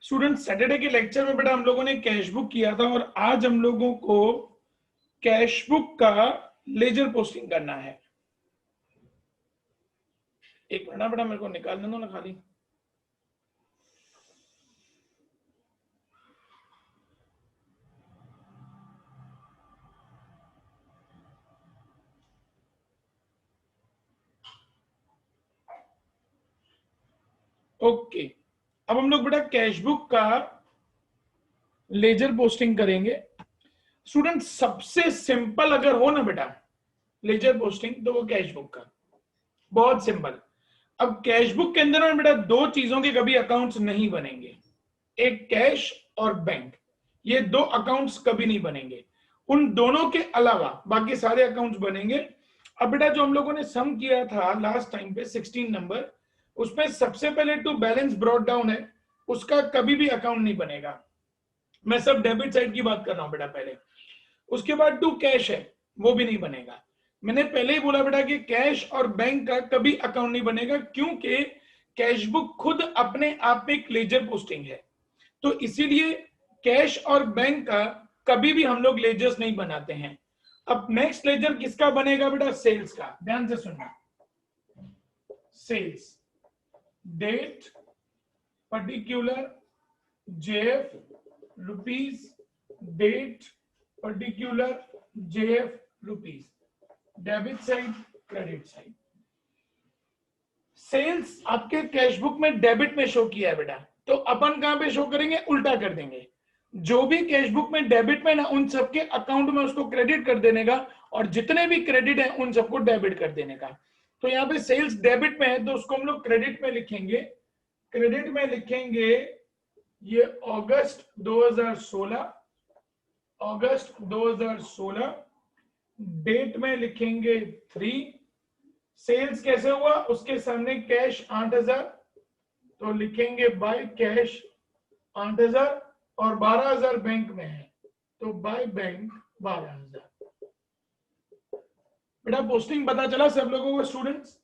Student Saturday के lecture में बेटा हम लोगों ने कैश बुक किया था और आज हम लोगों को कैश बुक का लेजर पोस्टिंग करना है। एक मिनट बेटा मेरे को निकालने दो ना खाली। ओके, अब हम लोग बेटा कैश बुक का लेजर पोस्टिंग करेंगे। स्टूडेंट सबसे सिंपल अगर हो ना बेटा लेजर पोस्टिंग तो वो कैश बुक का, बहुत सिंपल। अब कैश बुक के अंदर में बेटा दो चीजों के कभी अकाउंट्स नहीं बनेंगे, एक कैश और बैंक, ये दो अकाउंट्स कभी नहीं बनेंगे। उन दोनों के अलावा बाकी सारे अकाउंट्स बनेंगे। अब बेटा जो हम लोगों ने सम किया था लास्ट टाइम पे 16 नंबर, उसमें सबसे पहले टू बैलेंस ब्रॉट डाउन है, उसका कभी भी अकाउंट नहीं बनेगा। मैं सब डेबिट साइड की बात कर रहा हूं बेटा पहले। उसके बाद टू कैश है, वो भी नहीं बनेगा। मैंने पहले ही बोला बेटा कि कैश और बैंक का कभी अकाउंट नहीं बनेगा, क्योंकि कैश बुक खुद अपने आप में एक लेजर पोस्टिंग है, तो इसीलिए कैश और बैंक का कभी भी हम लोग लेजर्स नहीं बनाते हैं। अब नेक्स्ट लेजर किसका बनेगा बेटा? सेल्स का। ध्यान से सुनना, sales date particular JF rupees, date particular JF rupees, debit side credit side. Sales आपके कैश बुक में डेबिट में शो किया है बेटा, तो अपन कहां पे शो करेंगे? उल्टा कर देंगे। जो भी कैश बुक में डेबिट में ना उन सबके अकाउंट में उसको क्रेडिट कर देने का, और जितने भी क्रेडिट है उन सबको डेबिट कर देने का। तो यहाँ पे सेल्स डेबिट में है तो उसको हम लोग क्रेडिट में लिखेंगे। क्रेडिट में लिखेंगे ये अगस्त 2016, अगस्त 2016। डेट में लिखेंगे 3। सेल्स कैसे हुआ? उसके सामने कैश 8000, तो लिखेंगे बाय कैश 8000, और 12000 बैंक में है तो बाय बैंक 12000। बेटा पोस्टिंग पता चला सब लोगों को? स्टूडेंट्स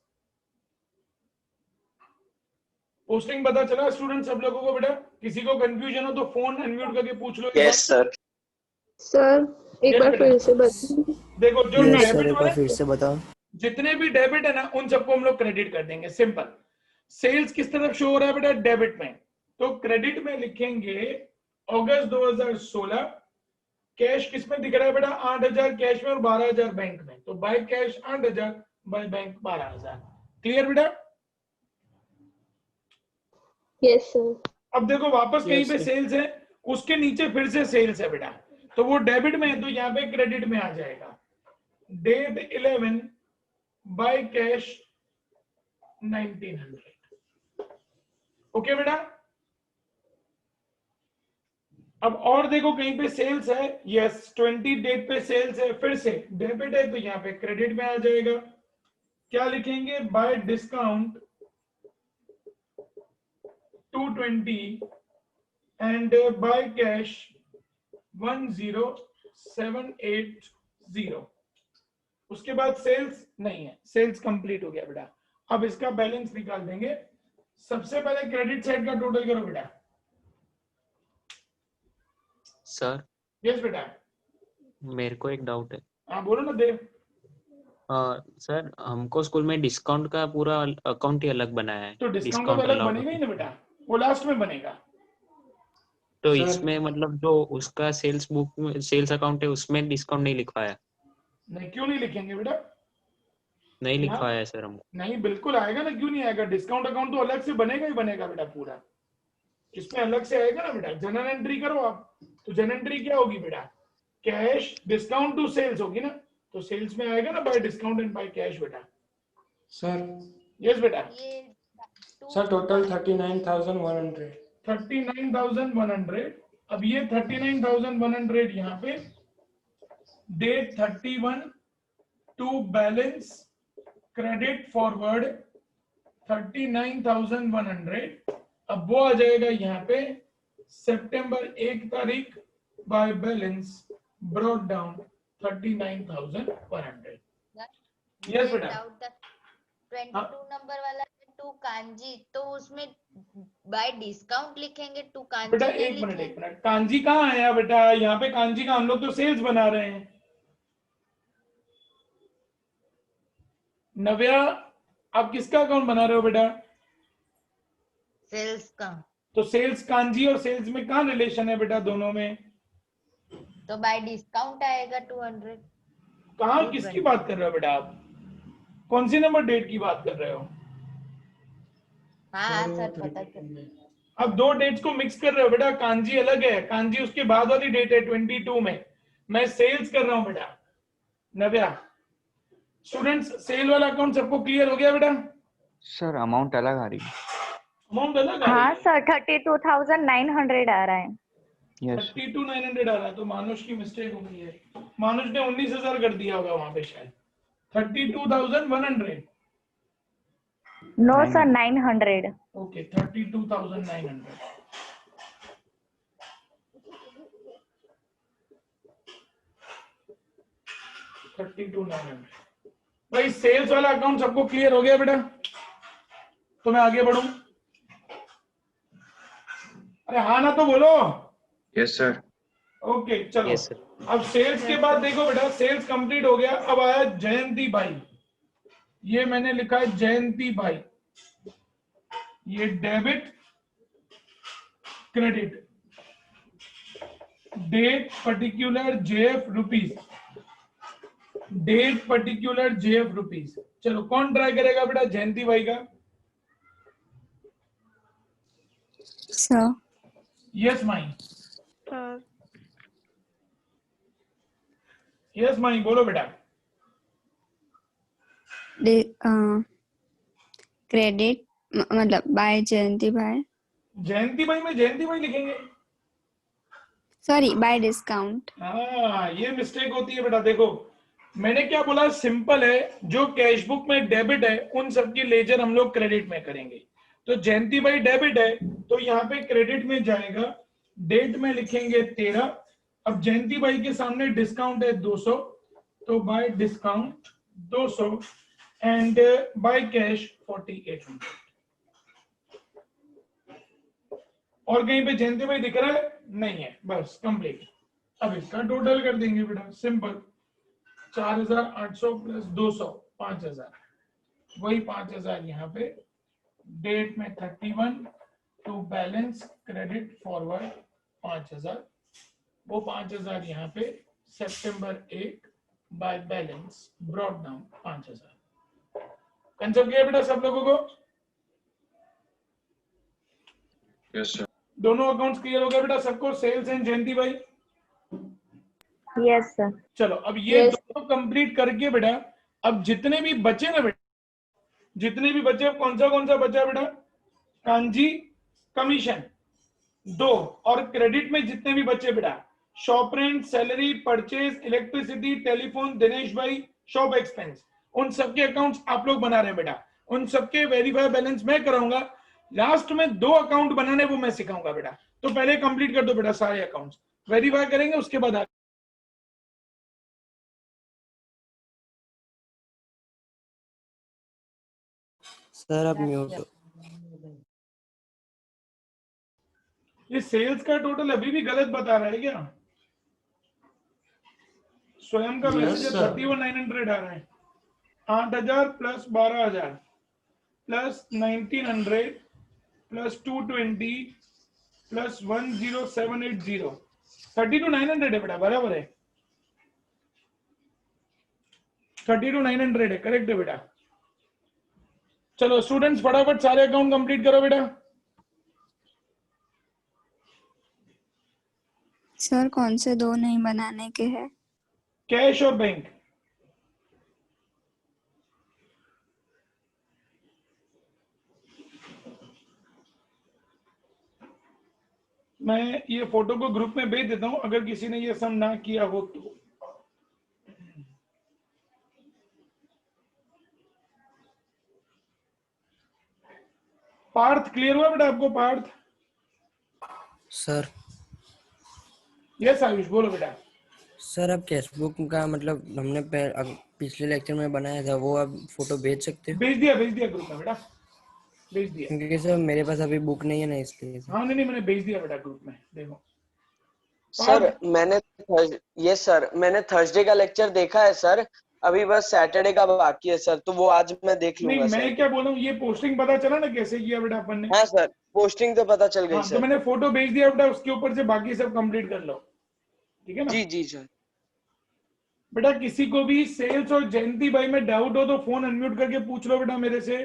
पोस्टिंग पता चला स्टूडेंट सब लोगों को? बेटा किसी को कंफ्यूजन हो तो फोन अनम्यूट करके पूछ लो। Yes sir. सर एक बार फिर से बताओ। देखो जो यस डेबिट सर, एक बार वाले फिर से बताओ। जितने भी डेबिट है ना उन सबको हम लोग क्रेडिट कर देंगे, सिंपल। सेल्स किस तरफ शो हो रहा है बेटा? डेबिट में, तो क्रेडिट में लिखेंगे अगस्त 2016। कैश किस में दिख रहा है बेटा? 8000 कैश में और 12000 बैंक में, तो by cash 8000, by bank 12000। Clear बेटा? Yes sir. अब देखो वापस कहीं पे सेल्स है, उसके नीचे फिर से सेल्स है बेटा, तो वो डेबिट में है तो यहाँ पे क्रेडिट में आ जाएगा। Date 11 by cash 1900। ओके बेटा? अब और देखो कहीं पे सेल्स है, यस 20 डेट पे सेल्स है, फिर से डेबिट है तो यहाँ पे क्रेडिट में आ जाएगा। क्या लिखेंगे? Bye discount 220 and by cash 10780। उसके बाद सेल्स नहीं है, सेल्स कंप्लीट हो गया बेटा। अब इसका बैलेंस निकाल देंगे। सबसे पहले क्रेडिट साइड का टोटल करो बेटा। सर यस बेटा, मेरे को एक डाउट है। हाँ बोलो ना देव। सर हमको स्कूल में डिस्काउंट का पूरा अकाउंट ही अलग बनाया है। तो डिस्काउंट तो अलग बनेगा ही ना बेटा, वो लास्ट में बनेगा। तो इसमें मतलब जो उसका सेल्स बुक में सेल्स अकाउंट है उसमें डिस्काउंट नहीं लिखवाया? नहीं, क्यों नहीं लिखेंगे बेटा? नहीं लिखवाया है सर हमको। नहीं बिल्कुल आएगा ना, क्यों नहीं आएगा? डिस्काउंट अकाउंट तो अलग से बनेगा ही बनेगा बेटा पूरा, इसमें अलग से आएगा ना बेटा। जनरल एंट्री करो आप, तो जनरल एंट्री क्या होगी बेटा? कैश डिस्काउंट टू सेल्स होगी ना, तो सेल्स में आएगा ना by discount and by cash बेटा। सर यस बेटा। Sir total 39,100। 39,100। अब ये 39,100 यहाँ पे date 31 to balance credit forward 39,100। अब वो आ जाएगा यहाँ पे सितंबर 1 तारीख by balance brought down 39,100। Yes बेटा। 22 नंबर वाला टू कांजी, तो उसमें बाय डिस्काउंट लिखेंगे, टू कांजी बेटा नहीं एक मिनट लिखेंगे। कांजी कहाँ आया बेटा? यहाँ पे कांजी का हम लोग तो सेल्स बना रहे हैं। नव्या, आप किसका अकाउंट बना रहे हो बेटा? सेल्स का। तो सेल्स कांजी और सेल्स में कहाँ रिलेशन है बेटा दोनों में? तो बाय डिस्काउंट आएगा 200। कहाँ किसकी बात कर रहे हो बेटा आप? कौन सी नंबर डेट की बात कर रहे हो? हाँ सर पता चल। अब दो डेट्स को मिक्स कर रहे हो बेटा। कांजी अलग है, कांजी उसके बाद वाली डेट है 22 में। मैं सेल्स कर रहा हूं बेटा। नव्या, स्टूडेंट्स सेल वाला अकाउंट सबको क्लियर हो गया बेटा? सर अमाउंट अलग आ रही है। अमाउंट अलग आ रही हाँ है? सर 32,900 आ रहा है। यस 32,900 आ रहा है, तो मानुष की मिस्टेक हो गई है। मानुष ने 19,000 कर दिया होगा वहां पे शायद। 32,100। No sir 900। ओके 32,900। भाई सेल्स वाला अकाउंट सबको क्लियर हो गया बेटा? तो मैं आगे बढ़ूं? अरे हाँ ना तो बोलो। Yes sir. ओके चलो। Yes sir. अब सेल्स के बाद देखो बेटा, सेल्स कंप्लीट हो गया। अब आया जयंती भाई। ये मैंने लिखा है जयंती भाई। ये debit credit, date particular JF rupees, date particular JF rupees. चलो कौन ट्राई करेगा बेटा जयंती भाई का? Sir yes my. Yes my बोलो बेटा। क्रेडिट मतलब बाय जयंती भाई, जयंती भाई में जयंती भाई लिखेंगे। Sorry bye discount. हाँ ये मिस्टेक होती है बेटा। देखो मैंने क्या बोला, सिंपल है। जो कैश बुक में डेबिट है उन सबकी लेजर हम लोग क्रेडिट में करेंगे। तो जयंती भाई डेबिट है तो यहाँ पे क्रेडिट में जाएगा। डेट में लिखेंगे 13। अब जयंती भाई के सामने डिस्काउंट है 200, तो bye discount 200 and by cash 4800। और कहीं पे जयंती भाई दिख रहा है? नहीं है, बस कंप्लीट। अब इसका टोटल कर देंगे बेटा, सिंपल। 4,800 प्लस 200 5,000, वही 5,000 यहाँ पे। डेट में 31, टू बैलेंस क्रेडिट फॉरवर्ड 5,000, वो 5,000 यहाँ पे। सितंबर 1 by balance brought down 5,000। Concept किया बेटा सब लोगों को? Yes sir. दोनों अकाउंट्स क्लियर हो गए बेटा सबको? सेल्स एंड जयंती भाई। Yes sir. चलो अब ये Yes. दोनों कंप्लीट करके बेटा, अब जितने भी बचे ना बेटा, जितने भी बचे, कौन सा बचा बेटा? कांजी कमीशन 2, और क्रेडिट में जितने भी बचे बेटा, shop rent, salary, purchase, electricity, telephone, Dinesh भाई, शॉप एक्सपेंस, उन सबके अकाउंट्स आप लोग बना रहे हैं बेटा। उन सबके वेरीफाई बैलेंस मैं कराऊंगा। लास्ट में 2 अकाउंट बनाने वो मैं सिखाऊंगा बेटा। तो पहले कंप्लीट कर दो बेटा सारे अकाउंट्स, वेरीफाई करेंगे उसके बाद। सर अब म्यूट। ये सेल्स का टोटल अभी भी गलत बता रहा है क्या? स्वयं का Yes, मैसेज sir. 31,900 आ रहा है। 8,000 प्लस 12,000 प्लस 1,900 प्लस 220 प्लस 10780, 32,900 है बेटा, बराबर है। 32,900 है, करेक्ट है बेटा। चलो स्टूडेंट्स फटाफट सारे अकाउंट कंप्लीट करो बेटा। सर कौन से 2 नहीं बनाने के हैं? कैश और बैंक। मैं ये फोटो को ग्रुप में भेज देता हूं, अगर किसी ने ये सम ना किया हो तो। पार्थ क्लियर हुआ बेटा आपको? पार्थ? सर यस आयुष बोलो बेटा। सर अब कैशबुक का मतलब पिछले लेक्चर में बनाया था वो अब फोटो भेज सकते हो? भेज दिया ग्रुप में बेटा। भेज दिया। क्योंकि सर मेरे पास अभी बुक नहीं है ना, इसलिए सर। हाँ नहीं मैंने भेज दिया बेटा ग्रुप में, देखो। सर मैंने ये सर मैंने थर्सडे का लेक्चर देखा है सर, अभी बस सैटरडे का बाकी है सर, तो वो आज मैं देख नहीं लूंगा मैं सर। क्या बोल रहा हूँ, ये पोस्टिंग पता चला ना कैसे किया बेटा अपन ने? हाँ सर, पोस्टिंग तो पता चल गई हाँ तो सर। मैंने फोटो भेज दिया बेटा, उसके ऊपर से बाकी सब कंप्लीट कर लो, ठीक है ना? जी जी सर। बेटा किसी को भी सेल्स और जयंती भाई में डाउट हो तो फोन अनम्यूट करके पूछ लो बेटा मेरे से।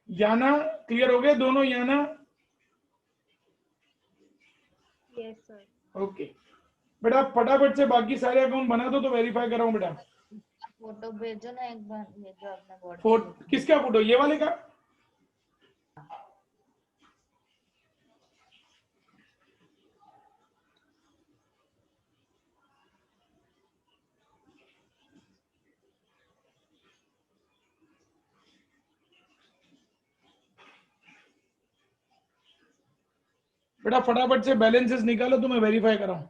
याना क्लियर हो गया दोनों? याना यस सर। ओके बेटा, फटाफट से बाकी सारे अकाउंट बना दो तो वेरीफाई कराऊं बेटा। फोटो भेजो ना एक बार, ये जो आपने व्हाट्सएप फोटो किसका फोटो? ये वाले का? बेटा फटाफट से बैलेंसेस निकालो तो मैं वेरीफाई कराऊं।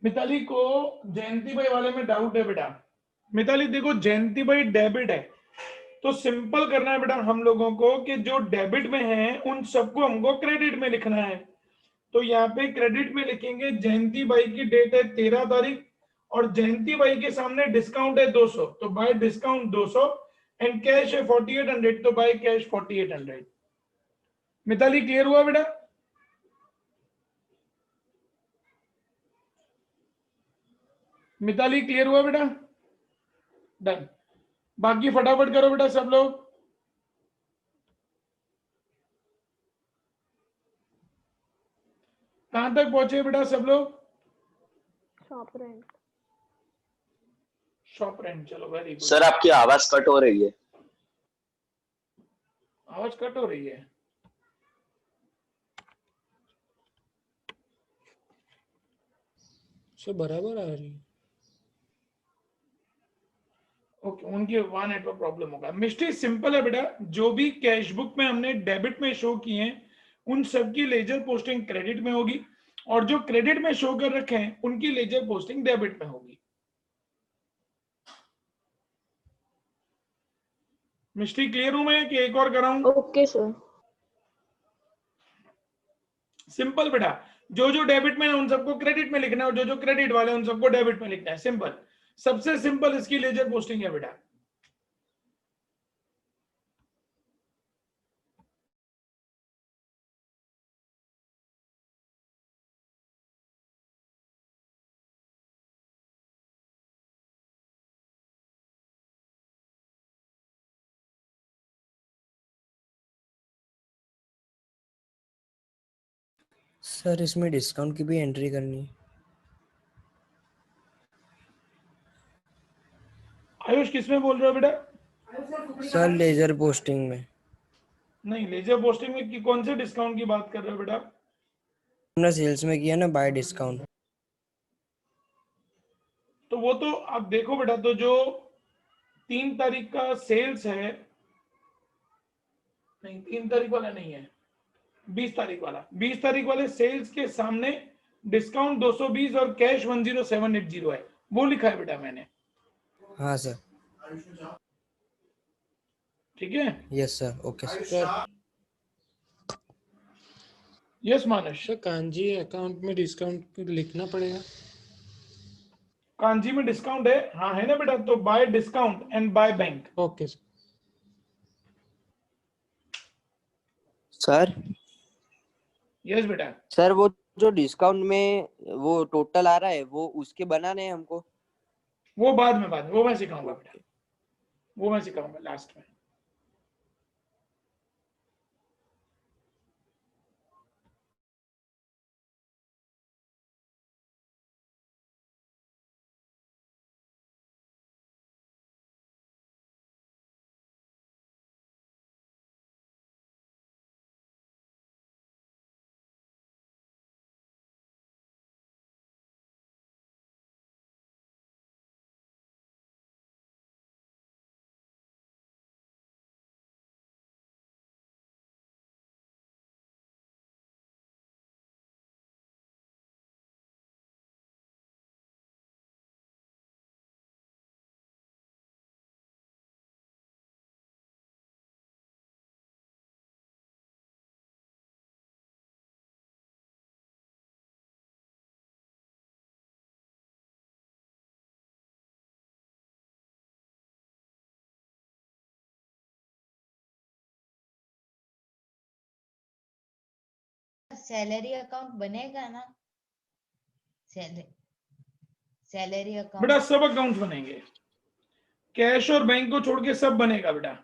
मिताली को जयंती भाई वाले में डाउट है बेटा। मिताली देखो, जयंती भाई डेबिट है तो सिंपल करना है बेटा हम लोगों को कि जो डेबिट में है उन सबको हमको क्रेडिट में लिखना है। तो यहाँ पे क्रेडिट में लिखेंगे जयंती भाई की डेट है 13 तारीख और जयंती भाई के सामने डिस्काउंट है 200, तो बाय डिस्काउंट 200 एंड कैश है 4800, तो बाय कैश 4800। मिताली क्लियर हुआ बेटा? मिताली क्लियर हुआ बेटा? डन। बाकी फटाफट करो बेटा सब लोग। कहां तक पहुंचे बेटा सब लोग? Shop rent. शॉप रेंट, चलो वेरी गुड। सर आपकी आवाज कट हो रही है। आवाज कट हो रही है? सर बराबर आ रही है। ओके, उनकी वहां नेटवर्क प्रॉब्लम होगा। मिस्टेक सिंपल है बेटा, जो भी कैश बुक में हमने डेबिट में शो किए हैं उन सब की लेजर पोस्टिंग क्रेडिट में होगी, और जो क्रेडिट में शो कर रखे हैं उनकी लेजर पोस्टिंग डेबिट में होगी। मिस्टेक क्लियर हूं मैं कि एक और कराऊं? Okay sir. सिंपल बेटा, जो जो डेबिट में है उन सबको क्रेडिट में लिखना है, और जो जो क्रेडिट वाले हैं उन सबको डेबिट में लिखना है। सिंपल, सबसे सिंपल इसकी लेजर पोस्टिंग है बेटा। सर इसमें डिस्काउंट की भी एंट्री करनी है। आयुष किसमें बोल रहे हो बेटा? सर लेजर पोस्टिंग में। नहीं, लेजर पोस्टिंग में कौन से डिस्काउंट की बात कर रहे हो बेटा? हमने सेल्स में किया ना बाय डिस्काउंट। तो वो तो आप देखो बेटा, तो जो 3 तारीख का सेल्स है, नहीं 3 तारीख वाला नहीं है, 20 तारीख वाला, 20 तारीख वाले सेल्स के सामने डिस्काउंट 220 और कैश 10780 है, वो लिखा है बेटा मैंने। हाँ सर। ठीक है? Yes sir. Okay sir. Sir yes Manas. Sir कांजी अकाउंट में डिस्काउंट लिखना पड़ेगा। कांजी में डिस्काउंट है, हाँ है ना बेटा, तो bye discount and by bank. Okay sir. Sir yes बेटा। सर वो जो डिस्काउंट में वो टोटल आ रहा है वो उसके बनाने हैं हमको। वो बाद में, वो मैं सिखाऊंगा बेटा, वो मैं सिखाऊंगा लास्ट में। सैलरी अकाउंट बनेगा ना? सैलरी अकाउंट बेटा सब अकाउंट्स बनेंगे, कैश और बैंक को छोड़ के सब बनेगा बेटा।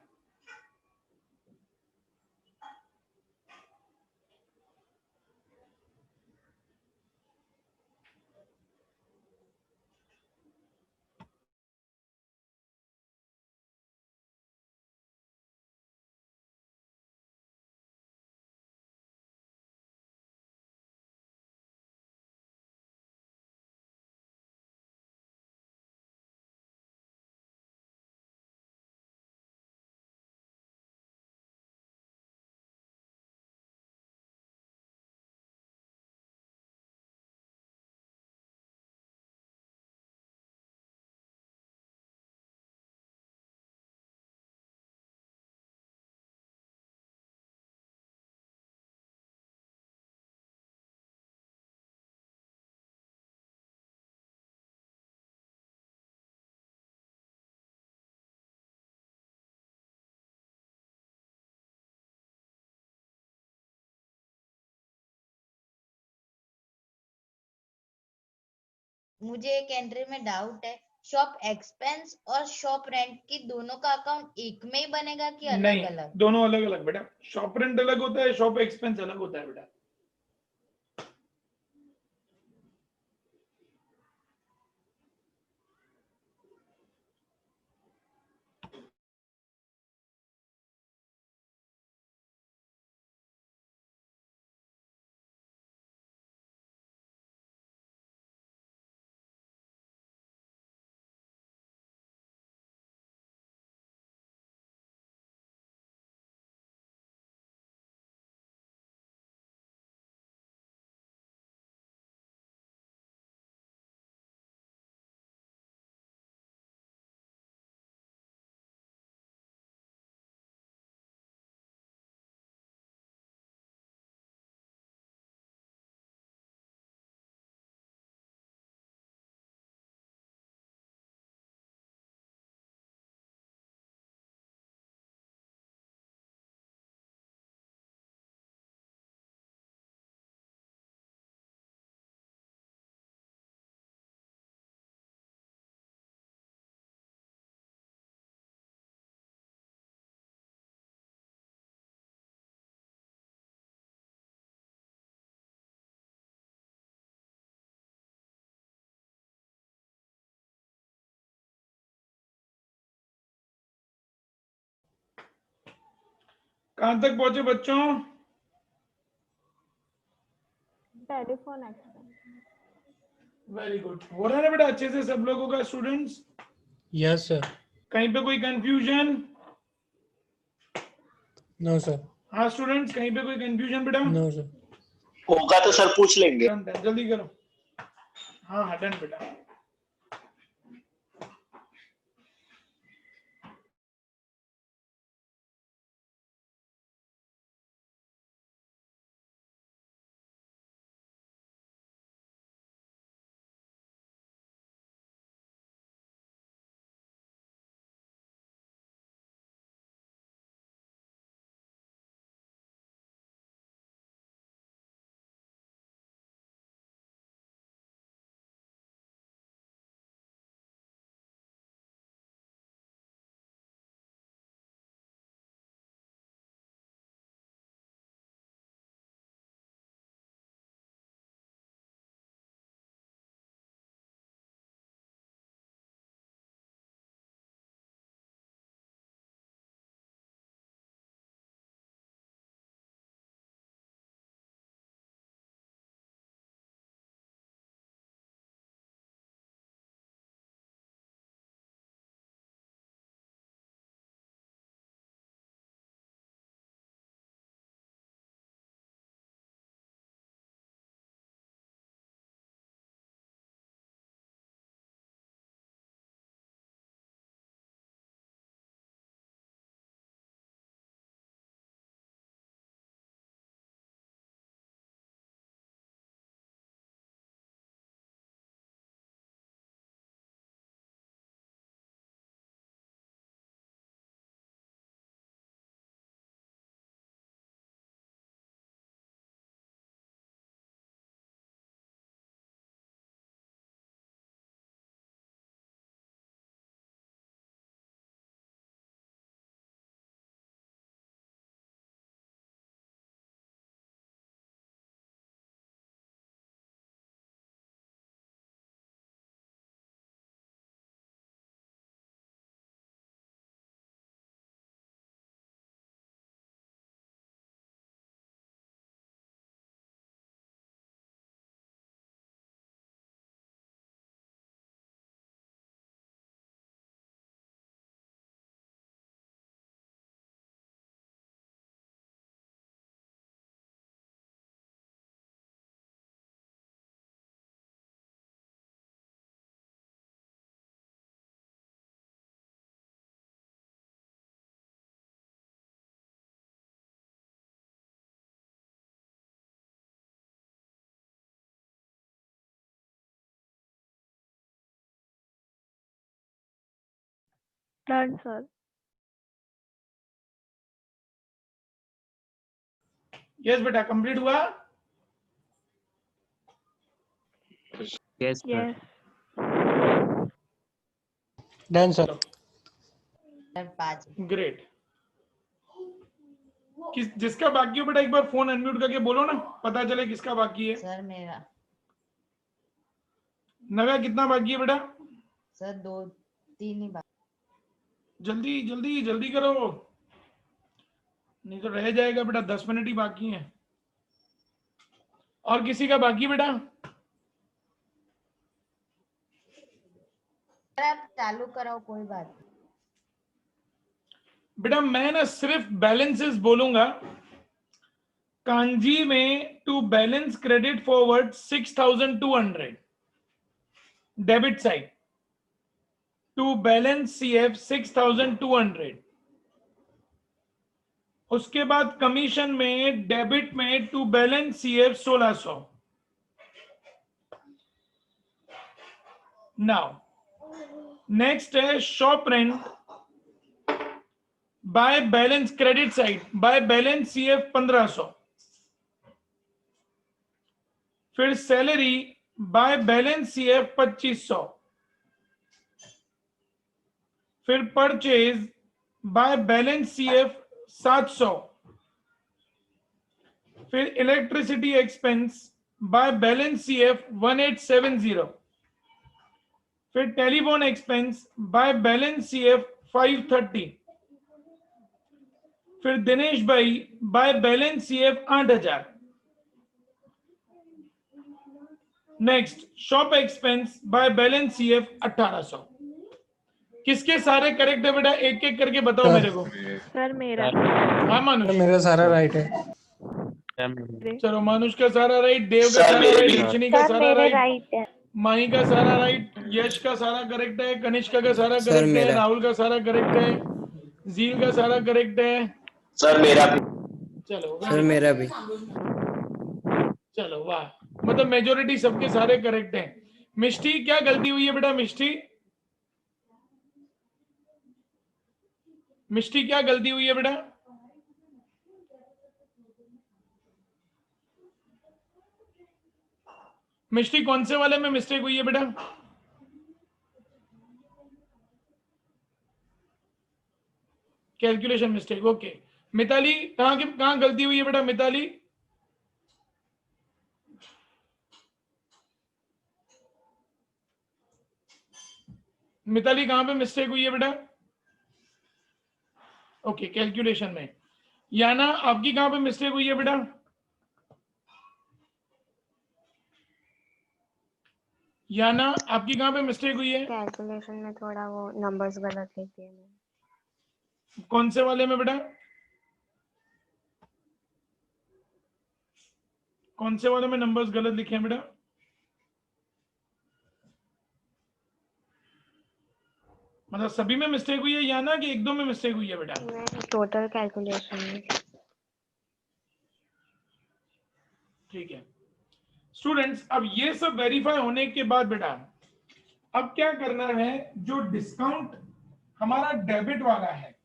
मुझे एक एंट्री में डाउट है, शॉप एक्सपेंस और शॉप रेंट की दोनों का अकाउंट एक में ही बनेगा कि अलग नहीं, अलग? दोनों अलग अलग बेटा। शॉप रेंट अलग होता है, शॉप एक्सपेंस अलग होता है बेटा। कहां तक पहुंचे बच्चों? Telephone expense. Very good. हो रहा है ना बेटा अच्छे से सब लोगों का स्टूडेंट्स? Yes sir. कहीं पे कोई कंफ्यूजन? No sir. हाँ स्टूडेंट्स, कहीं पे कोई कंफ्यूजन बेटा? No sir. होगा तो सर पूछ लेंगे। जल्दी करो। हाँ हाँ डन बेटा। Done sir. यस बेटा, कंप्लीट हुआ? Yes sir. Yes. Done sir. Sir 5। Great. जिसका बाकी हो बेटा एक बार फोन अनम्यूट करके बोलो ना, पता चले किसका बाकी है। सर मेरा। नव्या कितना बाकी है बेटा? सर 2 3 ही बात। जल्दी जल्दी जल्दी करो, नहीं तो रह जाएगा बेटा, 10 मिनट ही बाकी हैं। और किसी का बाकी बेटा? सर आप चालू कराओ, कोई बात नहीं। बेटा मैं ना सिर्फ बैलेंसेस बोलूंगा। कांजी में to balance credit forward 6200 debit side, to balance CF 6200। उसके बाद कमीशन में डेबिट में to balance CF 1600। Now next है shop rent by balance credit side by balance CF 1500। फिर सैलरी बाय बैलेंस सीएफ 2500। फिर परचेज बाय बैलेंस सीएफ 700। फिर electricity expense bye balance CF 1870। फिर telephone expense bye balance CF 530। फिर दिनेश भाई bye balance CF 8000। Next shop expense bye balance CF 1800। किसके सारे correct है बेटा? एक एक करके बताओ मेरे को। सर मेरा। हाँ मानुष, मेरा सारा राइट है। चलो मानुष का सारा राइट, देव का सारा राइट, रजनी का सर सारा मेरे राइट, राइट है। माही का सारा राइट, यश का सारा करेक्ट है, कनिष्का का सारा सर करेक्ट है, मेरा। राहुल का सारा करेक्ट है, जील का सारा करेक्ट है। सर मेरा भी। चलो सर मेरा भी। चलो वाह, मतलब मेजोरिटी सबके सारे करेक्ट हैं। मिष्टी क्या गलती हुई है बेटा? मिष्टी मिष्टी क्या गलती हुई है बेटा? मिष्टी कौन से वाले में मिस्टेक हुई है बेटा? Calculation mistake, okay. मिताली कहां गलती हुई है बेटा? मिताली मिताली कहां पे मिस्टेक हुई है बेटा? ओके कैलकुलेशन में। याना आपकी कहां पे मिस्टेक हुई है बेटा? याना आपकी कहां पे मिस्टेक हुई है? कैलकुलेशन में थोड़ा वो नंबर्स गलत लिख दिए मैंने। कौन से वाले में बेटा? कौन से वाले में नंबर्स गलत लिखे हैं बेटा? मतलब सभी में मिस्टेक हुई है या ना कि एक दो में मिस्टेक हुई है बेटा? टोटल कैलकुलेशन में। ठीक है स्टूडेंट्स, अब ये सब वेरीफाई होने के बाद बेटा अब क्या करना है, जो डिस्काउंट हमारा डेबिट वाला है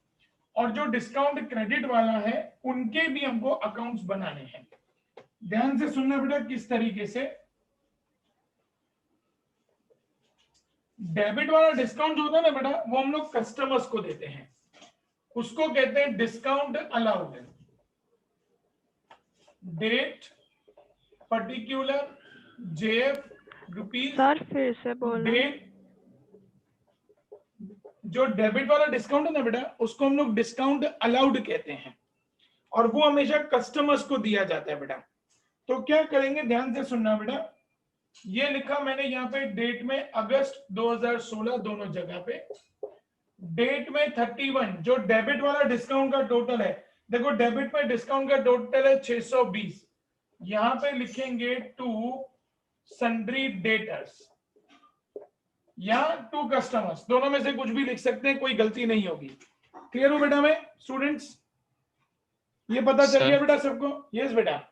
और जो डिस्काउंट क्रेडिट वाला है उनके भी हमको अकाउंट्स बनाने हैं। ध्यान से सुनना बेटा किस तरीके से। डेबिट वाला डिस्काउंट जो होता है ना बेटा, वो हम लोग कस्टमर्स को देते हैं, उसको कहते हैं discount allowed. Date particular JF rupees. Sir फिर से बोलो। डेट, जो डेबिट वाला डिस्काउंट है ना बेटा उसको हम लोग डिस्काउंट अलाउड कहते हैं और वो हमेशा कस्टमर्स को दिया जाता है बेटा। तो क्या करेंगे, ध्यान से सुनना बेटा। ये लिखा मैंने यहाँ पे डेट में अगस्त 2016 दोनों जगह पे, डेट में 31 जो डेबिट वाला डिस्काउंट का टोटल है। देखो डेबिट में डिस्काउंट का टोटल है 620, यहाँ पे लिखेंगे टू सन्ड्री डेटर्स या टू कस्टमर्स, दोनों में से कुछ भी लिख सकते हैं, कोई गलती नहीं होगी। क्लियर हो बेटा में स्टूडेंट्स? ये पता चल गया बेटा सबको? यस बेटा।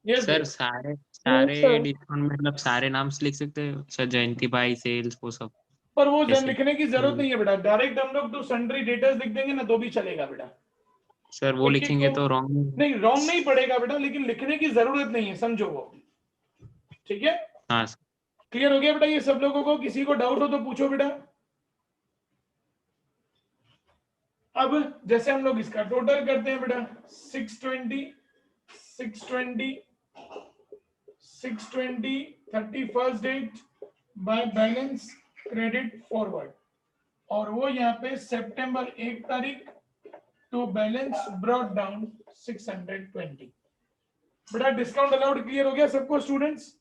यस सर सारे डिस्काउंट मतलब सारे नाम से लिख सकते हैं सर, जयंती भाई सेल्स वो सब? पर वो ऐसे? लिखने की जरूरत नहीं है बेटा, डायरेक्ट हम लोग तो सन्ड्री डेटर्स लिख देंगे ना तो भी चलेगा बेटा। सर वो एक-एक लिखेंगे को- तो रॉन्ग नहीं रॉन्ग नहीं पड़ेगा बेटा, लेकिन लिखने की जरूरत नहीं है, समझो वो। ठीक है हाँ सर क्लियर हो गया बेटा ये सब लोगों को? किसी को डाउट हो तो पूछो बेटा। अब जैसे हम लोग इसका टोटल करते हैं बेटा, 620 31st date by balance credit forward, और वो यहाँ पे सितंबर 1 तारीख टू बैलेंस ब्रॉट डाउन 620। बेटा डिस्काउंट अलाउड क्लियर हो गया सबको students?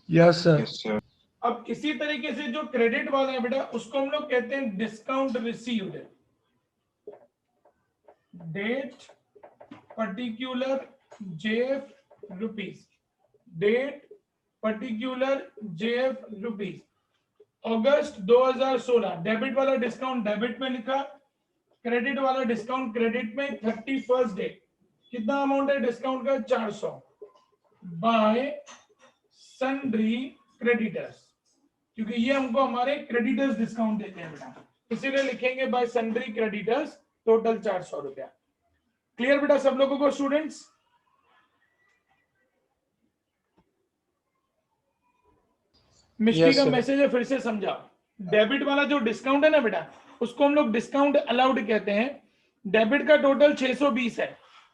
Yes sir. Yes, sir. अब इसी तरीके से जो क्रेडिट वाला है बेटा उसको हम लोग कहते हैं discount received. Date particular JF rupees, date particular JF rupees, August 2016 debit वाला डिस्काउंट डेबिट में लिखा, क्रेडिट वाला डिस्काउंट क्रेडिट में, 31st डेट कितना अमाउंट है डिस्काउंट का 400 बाय सन्ड्री क्रेडिटर्स, क्योंकि ये हमको हमारे क्रेडिटर्स डिस्काउंट देते हैं बेटा, इसीलिए लिखेंगे बाय सन्ड्री क्रेडिटर्स, टोटल 400 रुपया। क्लियर बेटा सब लोगों को स्टूडेंट्स? मिस्टी Yes, का sir. मैसेज है, फिर से समझाओ। डेबिट वाला जो डिस्काउंट है ना बेटा उसको हम लोग डिस्काउंट अलाउड कहते हैं। डेबिट का टोटल 620 है,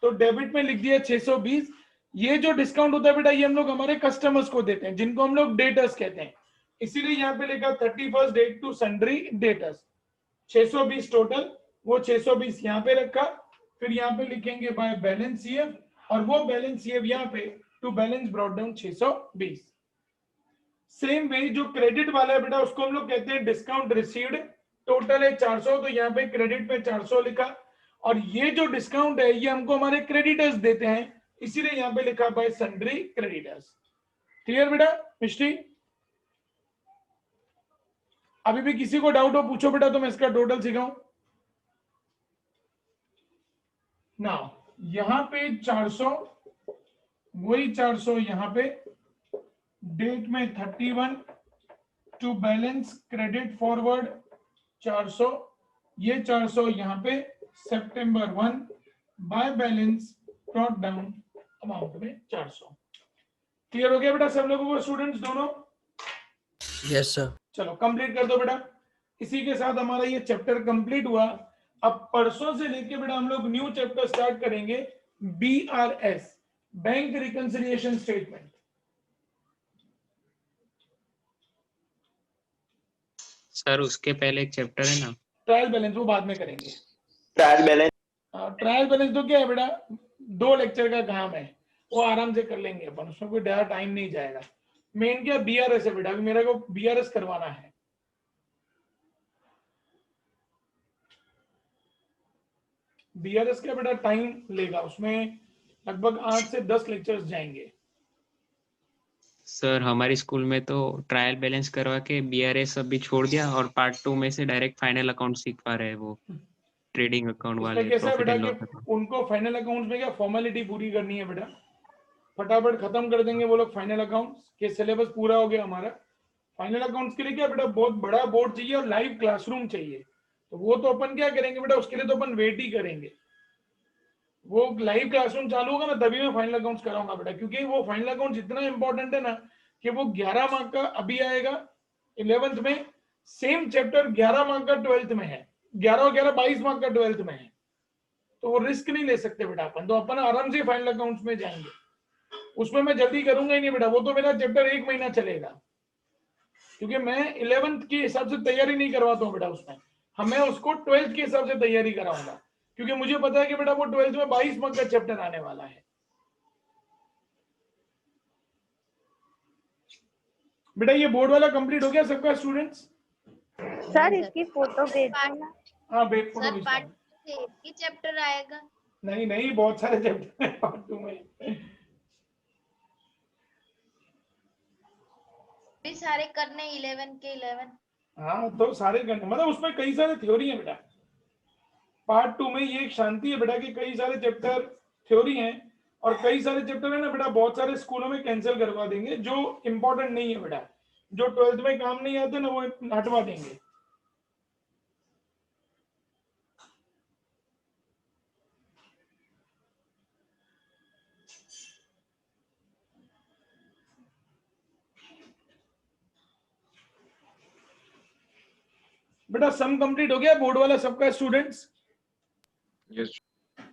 तो डेबिट में लिख दिया 620। ये जो डिस्काउंट होता है बेटा ये हम लोग हमारे कस्टमर्स को देते हैं, जिनको हम लोग डेटर्स कहते हैं, इसीलिए यहाँ पे लिखा 31st date to sundry debtors, 620 total, वो 620 यहाँ पे रखा, फिर यहाँ पे लिखेंगे बाय बैलेंस सीएफ, और वो बैलेंस सीएफ यहाँ पे to balance brought down 620। Same way जो क्रेडिट वाला है बेटा उसको हम लोग कहते हैं डिस्काउंट रिसीव्ड, टोटल है 400, तो यहाँ पे क्रेडिट पे 400 लिखा, और ये जो डिस्काउंट है ये हमको हमारे क्रेडिटर्स देते हैं, इसीलिए यहाँ पे लिखा बाय सन्ड्री क्रेडिटर्स। क्लियर बेटा मिस्टी? अभी भी किसी को डाउट हो पूछो बेटा, तो मैं इसका टोटल सिखाऊं ना। यहां पे 400, वही 400 यहां पे, डेट में 31 टू बैलेंस क्रेडिट फॉरवर्ड 400, ये 400 यहां पे सितंबर 1 by balance brought down amount में 400। क्लियर हो गया बेटा सब लोगों को स्टूडेंट्स दोनों? Yes sir. चलो कंप्लीट कर दो बेटा। इसी के साथ हमारा ये चैप्टर कंप्लीट हुआ। अब परसों से लेके बेटा हम लोग न्यू चैप्टर स्टार्ट करेंगे, BRS, bank reconciliation statement. Sir उसके पहले एक चैप्टर है ना, ट्रायल बैलेंस, वो बाद में करेंगे। Trial balance. ट्रायल बैलेंस तो क्या है बेटा, 2 लेक्चर का काम है, वो आराम से कर लेंगे अपन, उसमें कोई ज़्यादा टाइम नहीं जाएगा। मेन क्या बीआरएस है बेटा, अभी मेरे को बीआरएस करवाना है। बीआरएस का बेटा टाइम लेगा, उसमें लगभग 8 से 10 लेक्चर्स जाएंगे। सर हमारे स्कूल में तो ट्रायल बैलेंस करवा के बीआरएस अभी छोड़ दिया, और पार्ट 2 में से डायरेक्ट फाइनल अकाउंट सिखा रहे हैं, वो ट्रेडिंग अकाउंट उसमें वाले, कैसा है प्रॉफिट बेटा एंड लॉस कि अकाउंट। उनको फाइनल अकाउंट्स में क्या फॉर्मेलिटी पूरी करनी है बेटा, फटाफट खत्म कर देंगे वो लोग फाइनल अकाउंट्स के, सिलेबस पूरा हो गया हमारा। फाइनल अकाउंट्स के लिए क्या बेटा बहुत बड़ा बोर्ड चाहिए और लाइव क्लासरूम चाहिए, तो वो तो अपन क्या करेंगे बेटा, उसके लिए तो अपन वेट ही करेंगे। वो लाइव क्लासरूम चालू होगा ना तभी मैं फाइनल अकाउंट्स कराऊंगा बेटा, क्योंकि वो फाइनल अकाउंट्स इतना इंपॉर्टेंट है ना कि वो 11 मार्क का अभी आएगा 11th में, सेम चैप्टर 11 मार्क का 12th में है, 11 और 11 22 मार्क का 12th में है, तो वो रिस्क नहीं ले सकते बेटा अपन, तो अपन आराम से फाइनल अकाउंट्स में जाएंगे। उसमें मैं जल्दी करूंगा ही नहीं बेटा, वो तो मेरा चैप्टर 1 महीना चलेगा, क्योंकि मैं 11th के हिसाब से तैयारी नहीं करवाता हूँ बेटा उसमें, हमें उसको 12th के हिसाब से तैयारी कराऊंगा, क्योंकि मुझे पता है कि बेटा वो 12th में 22 मार्क का चैप्टर आने वाला है। बेटा ये बोर्ड वाला कंप्लीट हो गया सबका स्टूडेंट्स? सर इसकी फोटो भेज देना। हाँ बेट फोटो सर भेजता पार्ट हूँ। से एक ही चैप्टर आएगा? नहीं नहीं बहुत सारे चैप्टर हैं पार्ट 2 में। भी सारे करने 11 के 11। हाँ तो सारे करने, मतलब उसमें कई सारे थ्योरी है बेटा। पार्ट 2 में ये एक शांति है बेटा कि कई सारे चैप्टर थ्योरी हैं, और कई सारे चैप्टर है ना बेटा बहुत सारे स्कूलों में कैंसिल करवा देंगे जो इंपॉर्टेंट नहीं है बेटा, जो 12th में काम नहीं आते ना वो हटवा देंगे। बेटा सम कंप्लीट हो गया बोर्ड वाला सबका स्टूडेंट्स? यस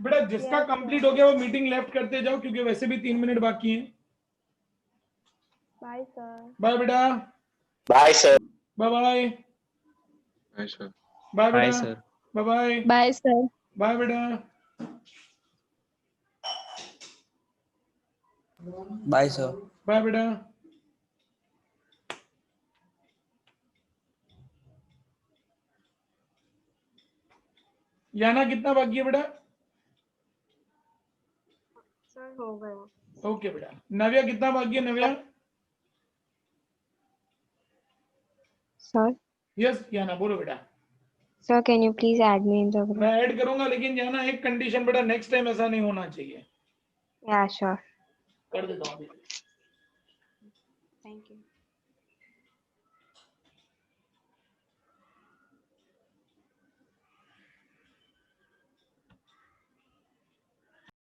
बेटा जिसका कंप्लीट हो गया वो मीटिंग लेफ्ट करते जाओ क्योंकि वैसे भी 3 मिनट बाकी हैं। Bye sir. बाय बेटा। Bye sir. Bye bye. Bye sir. Bye bye बेटा। Sir. Bye bye. Bye sir. Bye बेटा। Bye sir. बाय बेटा। याना कितना बाकी है बेटा? सर हो गया। ओके बेटा। नव्या कितना बाकी है नव्या? सर यस याना बोलो बेटा। Sir can you please add me in the group? मैं ऐड करूंगा लेकिन याना एक कंडीशन बेटा, नेक्स्ट टाइम ऐसा नहीं होना चाहिए। या श्योर। कर देता हूँ अभी। Thank you.